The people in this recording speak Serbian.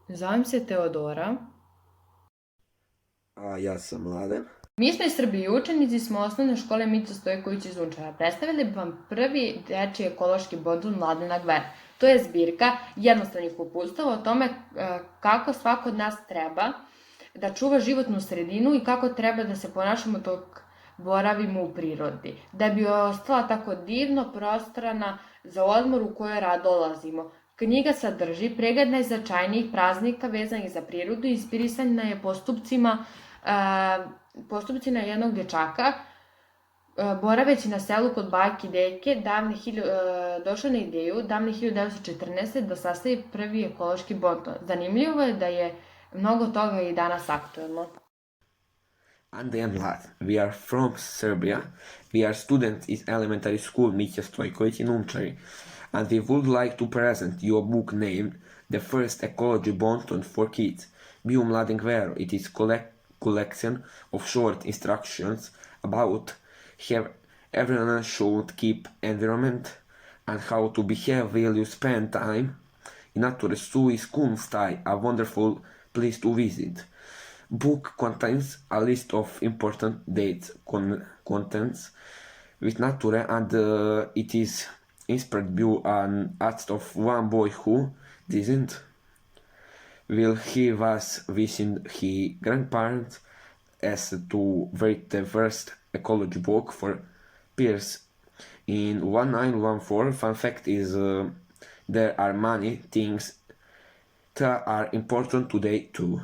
Zovem se Teodora. A ja sam Mladen. Mi smo iz Srbije i učenici smo osnovne škole Mića Stojković iz Unčara. Predstavili bi vam prvi dečiji ekološki modul Mladena Gver. To je zbirka jednostavnih uputstava o tome kako svako od nas treba da čuva životnu sredinu i kako treba da se ponašamo dok boravimo u prirodi. Da bi ostala tako divno prostrana za odmor u kojoj rado olazimo. Knjiga sadrži pregled najznačajnijih praznika vezanih za prirodu i inspirisana je postupcima jednog dečaka, boraveći na selu kod bake i deke, došao na ideju davne 1914. da sastavi prvi ekološki bonton. Zanimljivo je da je mnogo toga i danas aktuelno. And I am Mladen. We are from Serbia. We are students in elementary school Mitja Stojković in Unčari. And we would like to present you a book named The First Ecology Bonton for Kids. Bio Mladen Gvero. It is collection of short instructions about how everyone should keep environment and how to behave while you spend time in nature. Sui Skundstaj, a wonderful place to visit. Book contains a list of important dates, contents with nature, and it is inspired by an act of one boy who didn't. While he was visiting his grandparents as to write the first ecology book for peers in 1914. Fun fact is there are many things that are important today too.